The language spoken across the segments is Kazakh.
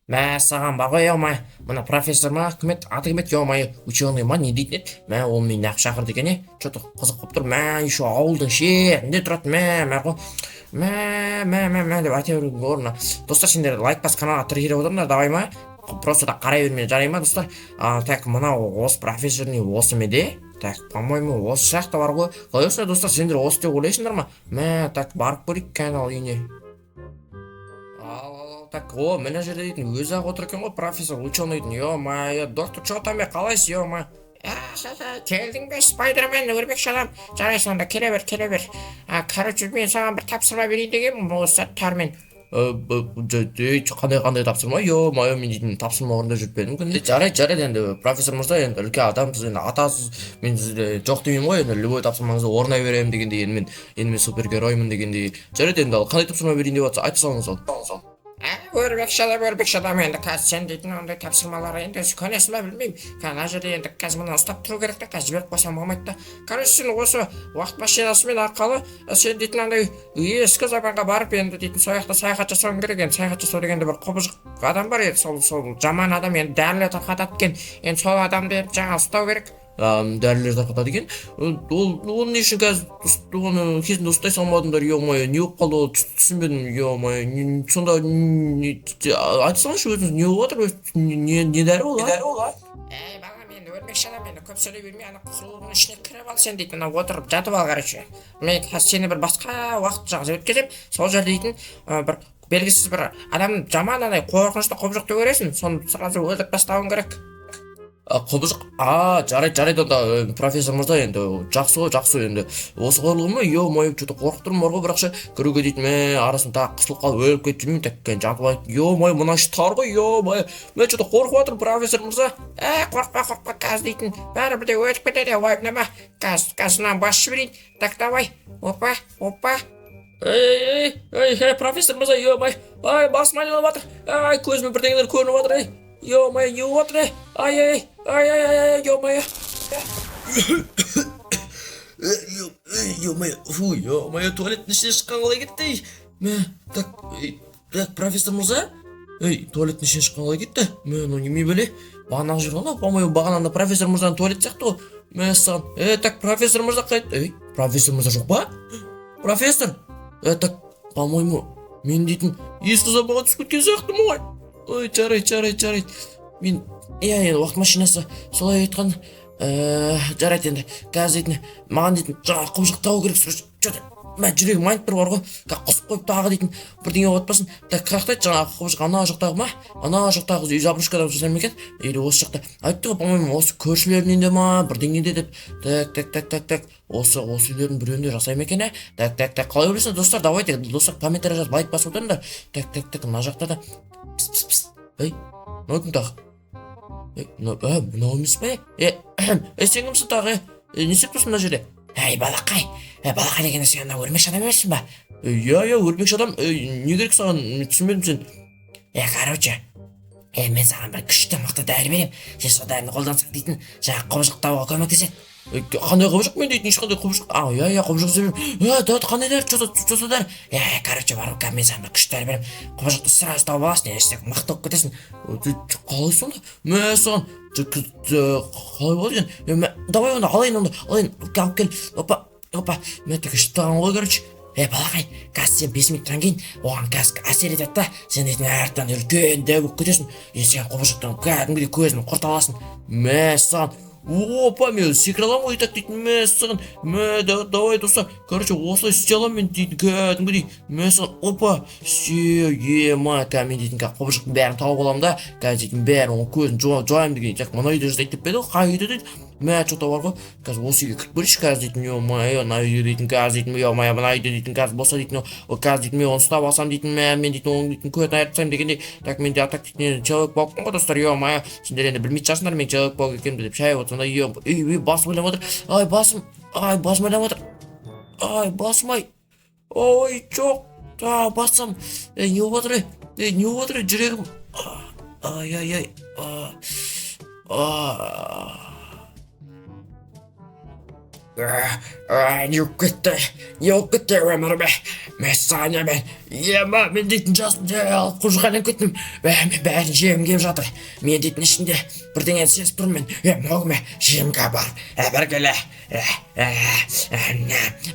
Мә саған бар ғой ма мына профессор ма кім еді аты кім еді е-мое ученый ма не дейтін еді мә ол мені неғып шақырды екен че то қызық болып тұр мә еще ауылдың шетінде тұрады мә ғой мә деп айта берудің орнына достар сендер лайк басып каналға тіркеліп отырыңдар давай ма просто так қарай бермей жарай ма достар так мынау осы профессорный осы ме де так по-моему осы жақта бар ғой қалай осылай достар сендер осы деп ойлайсыңдар ма мә так барып көрейік канал үйіне так о мына жерде дейтін өзі ақ отыр екен ғой профессор ученыйдың е-мое доктор че там қалайсыз е-мое келдің бе спайдермен өрмекші адам жарайсың онда келе бер короче мен саған бір тапсырма берейін дегенмін осы сәттермен қандай тапсырма е-мое мен дейтін тапсырма орындап жүріп едім күнде жарайды енді профессор мырза енді үлкен адамсыз енді атасыз мен сізде жоқ демеймін ғой енді любой тапсырмаңызды орындай беремін дегендей енді мен супергероймын дегендей жарайды енді ал қандай тапсырма берейін деп жатса айта салыңыз ал өрбекші адам енді қазір сен дейтін ондай тапсырмалар енді көнесің ба білмеймін ана жерде енді қазір мына ұстап тұру керек та қазір жіберіп қойсам болмайды да короче сен осы уақыт машинасымен арқылы сен дейтін андай ескі заманға барып енді дейтін сол жақта саяхат жасауың керек енді саяхат жасау дегенде бір құбыжық адам бар еді сол жаман адам енді дәрілер тарқатады екен енді сол адамды енді жаңа ұстау керек дәрілер тарқатады екен ол не үшін қазір оны кезінде ұстай салмадыңдар е-мое не болып қалды ол түсінбедім е-мое сонда айта салыңызшы өзіңіз не болып жатыр не дәрі ол ей балам енді өрмекші адам енді көп сөйлей бермей ана құрылғының ішіне кіріп ал сен дейтін анау отырып жатып ал короче мен қазір сені бір басқа уақыт жағына өткіземін сол жерде дейтін бір белгісіз бір адам жаман андай қорқынышты құбыжықты көресің соны сразу өлтіріп тастауың керек құбыжық жарайды онда профессор мырза енді жақсы ғой енді осы қорлығы ма е-мое че то қорқып тұрмын бар ғой бірақ ше кіруге дейтін мә арасында тағы қысылып қалып өліп кетіп жүрмеймін так жатып алайық е-мое мына іші тар ғой е-мое мен че то қорқып жатырмын профессор мырза қорқпа қазір дейтін бәрі бірде өтіп кетеді уайымдама қазір мынаны басып жіберейін так давай опа ей профессор мырза е-мое басым айналып жатыр көзіме бірдеңелер көрініп жатыр е-мое не болып жатыр ай е-мое е-мое фу е-мое туалеттің ішінен шыққан қалай кетті так профессор мырза туалеттің ішінен шыққан қалай кетті ну неме бәле бағанағы жер ғой по-моему бағанағында профессор мырзаның туалеті сияқты ғой саған так профессор мырза қайда профессор мырза жоқ па профессор так по-моему мен дейтін ескі заманға түсіп кеткен сияқтымын ғой ой жарайды мен енді уақыт машинасы солай айтқан жарайды енді қазір дейтін маған дейтін жаңағы құбыжық табу керек че-то мә жүрегім айнып тұр бар ғой қысып қойып тағы дейтін бірдеңе болып жатпасын так қаяқтайды жаңағы құбыжық ана жақтағы ма ана жақтағы үй заброшкада жасай ма екен или осы жақта айтты ғой по-моему осы көршілерінен де ма бірдеңеде деп так осы үйлердің біреуінде жасай ма екен так қалай ойлайсыңдар достар давайте достар комментарий жазып лайк басып отырыңдар так мына жақта да мынау кім тағы мынау емес па сен кімсің тағы не істеп тұрсың мына жерде балақай деген сен ана өрмекші адам емессің ба иә өрмекші адам не керек саған түсінбедім сен короче мен саған бір күшті мықты дәрі беремін сен сол дәріні қолдансаң дейтін жаңағы құбыжық табуға көмектеседі қандай құбыжық мен дейтін ешқандай құбыжық құбыжық іздемеймін қандай дәрі что дәрі короче бар ғой мен саған бір күшті дәрі беремін құбыжықты сразу тауып аласың ертең мықты болып кетесің қалай сонда мә саған қалай болады екен давай онда алайын алып кел опа мен так ұштаған ғой короче балақай қазір сен 5 минуттан кейін оған қазір әсер етеді да сен дейтін әртан үлкен дәу болып кетесің сен құбыжықтан кәдімгідей көзін құрта аласың мә саған опа мен секіре аламын ғой так дейтін мә саған давай достар короче осылай істей аламын мен дейтін кәдімгідей мә саған опа мен дейтін құбыжықтың бәрін тауып аламын да қазір дейтін бәрін көзін жоямын деген так мына үйде жасайды деп пе еді ғой қай үйде дейді мә че то бар ғой қазір осы үйге кіріп көрейінші қазір дейтін е-мое мына үйде дейтін қазір дейтін е-мое мына үйде дейтін қазір болса дейтін қазір дейтін мен оны ұстап алсам дейтін мен дейтін оның дейтін көзін айырып тастаймын дегендей так мен де так дейтін человек паукпын ғой достар е-мое сендер енді білмейтін шығарсыңдар мен человек паук екенімді деп шай отырсаңдар басым ойланып отыр басым ойланып отыр басым жоқ басым не болып жатыр жүрегім Yok gitti ömür be. Mesane ben. Yema men deйтін жасымда алып қожғанын күттім. Бәрін жем кеп жатыр. Мен дейтін ішінде бірдеңе сезіп тұрмын. Моғыме жемге бар. Бәргелі.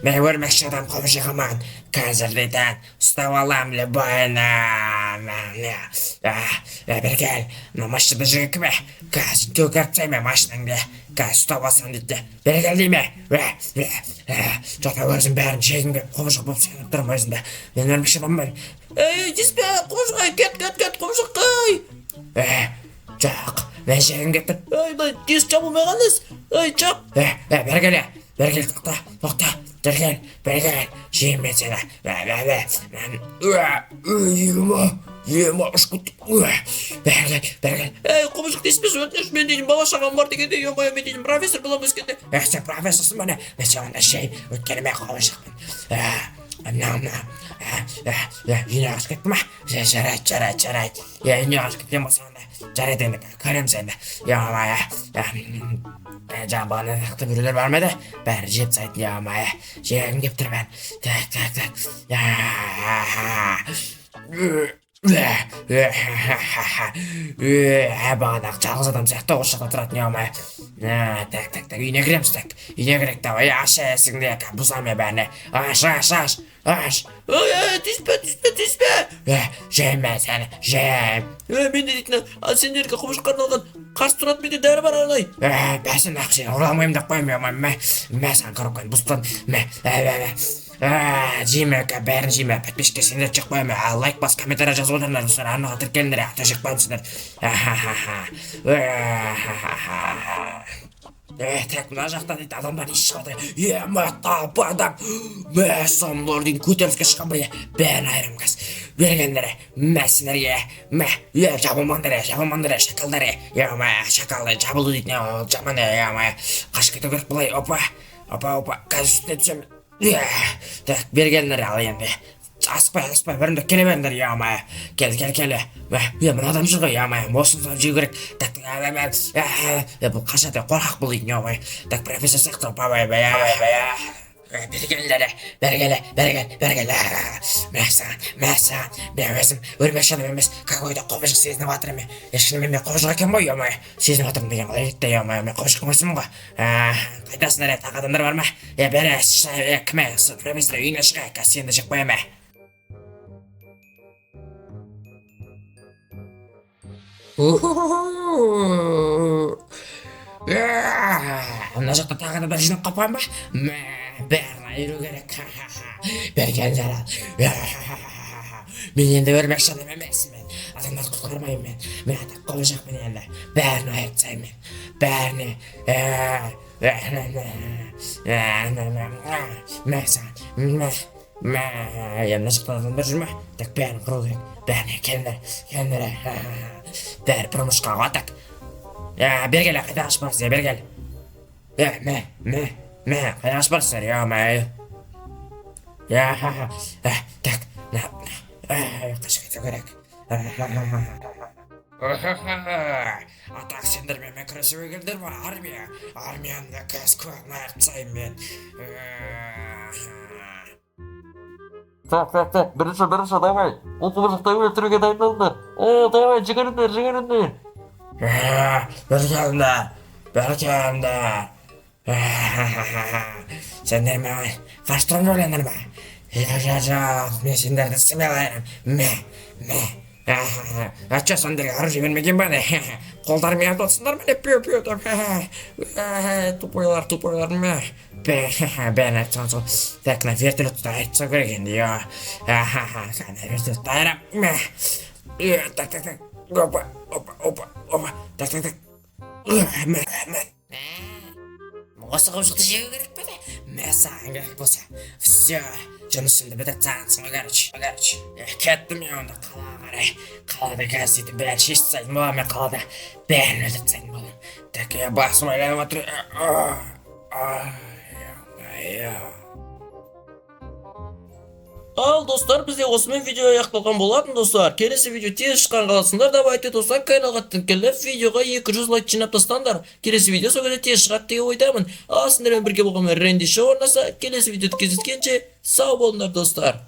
Мен өрмекші адам қобыжыға маған. Қазір дейтін ұстап алам любойна. Бәргел. Машинада жүгі кіме. Қазір төгіріп тайме машинаңды. Қазір ұстап алсам дейді. Бәргел дейме. Жата өзім бәрін жегім кеп қобыжық болып сеніп тұрмын өзінде. Мен өрмекші адаммын. Деспе қобыжықай кет қобыжықай. Жоқ. Мен жегім кеп тұр. Десіп жабылмай қалыз. Жоқ. Бәргелі. Бәргел тоқта. Бәргел. Жейім мен сені. Ема ұшқыт. Бәргел. Қобыжық деспес өтініш, мен дейін бала шағам бар дегенде, емай мен дейін профессор боламын өскенде. Сен профессорсың мені, мен соғында жейін, өткені мен қобыжықпын. Үйіне қыз кетті ма? Жарайды. Үйіне қыз кеткен болсағанда. Жарайды енді, көрем сені. Емай, жаңбағына нақты бүрілер бар ма еді? Бәрі жеп сайтын, емай. Жегім кеп тұр бән. Бағанағы жалғыз адам сияқты осы жақта тұратын емай. Үйіне кіреміз так. Үйіне кірек давай, аш есігінде бұзаме бәріне. Аш. Тиіспе. Жейм мен сені, жейм. Мен де дейтін, сендерге қобыжыққа арналған қарсы тұратын менде дәрі бар арнай. Бәсін ақ сені ұраламайым деп қойым емай. Мен саған қарап қойын бұстан. Жейме, бәрін жейме. Подписчикке сендер чек қойым. Лайк бас, комментария жазып отырыңдар достар. Арнаға тіркеліңдер, тәжік қойым сендер. Так, мына жақта дейді адамдар еш шығады. Талпы адам. Сомлор дейін көтеріліске шыққан бірге. Бәрін айырым қыз. Бергендері, сендерге. Жабылмандары, шакалдары. Шакалды жабылды дейтін, жаман. Қашып кету керек бұлай. Опа. Қазір үстіне түсемін. Так, бергендері ал енді. Аспай, бірімді келе беріңдер, Кел. Мына адам жүр ғой, Босын соң жеу керек. Бұл қашады, қорқақ бұл дейтін, Так, профессор сияқты, Бергел. Мәсаған. Мен өзім өрмекші адам емес, какой-то қобыжық сезініп жатырмын. Ешкіні мен қобыжық екен ғой, Сезініп жатырмын деген қалай етті, Мен қобыжық өсімін ғой. Қайтасындар, тақ адамдар бар ма? Бәрі, кіме, профессор үйіне шыға, сені жек қоя ма? Мына жақта тағы да бір жинап қапқан ба? Бәрін айыру керек. Берген жарал. Мен енді өрмекші адам емеспін. Адамдарды құтқармаймын. Мен атақ қобыжықпын енді. Бәрін айыртсаймын. Бәріне. Мына жақта адамдар жүр ма? Так, бәрін құру керек. Бәріне келдер. Бәрі пұрмышқа атақ. Бергел, қайда ашып барсыз, бергел. Қайда ашып барсыздар, Так, қашып кету керек. Атақ сендермен күресуге келдер ма, армия? Армияны көз көңін артсайым мен. Так, бірінші, давай. Ол қобыжықта өлтіруге дайындалыңдар. Давай, жүгіріңдер. Бергенді. Сендер маған қарсы тұрып ойландар ма? Жоқ, мен сендерді істемей алайын. Атша сендерге арып жібермеген ба не? Қолдарымен атсындар ма не? Пиу деп. Тупойлар ма? Бәрін айтсан сол. Так, на вертолетті айтса керек енді. Қана вертолетті айрам. Так. Опа. Так. Осы қобыжықты жеу керек пе де? Саған керек болса. Все. Жұмысымды бітіп сағынсың ғой, короче. Кеттім мен онда қалаға қарай. Қалада қазір дейтін бәрін шешіп сайтын болам, мен қалада бәрін өлтіріп сайтын болам. Так, басым ойланып отыр. Al dostlar, bizde osman video аяқталған болатын достар. Келесі видео тез шыққан қаласыңдар, давайте достар, каналға тіркеліп видеоға 200 лайк жинап тастаңдар. Келесі видео сол кезде тез шығады деген ойдамын. Ал сіздермен бірге болған Ренди Шоу орнаса, келесі видеода кездескенше сау болыңдар достар.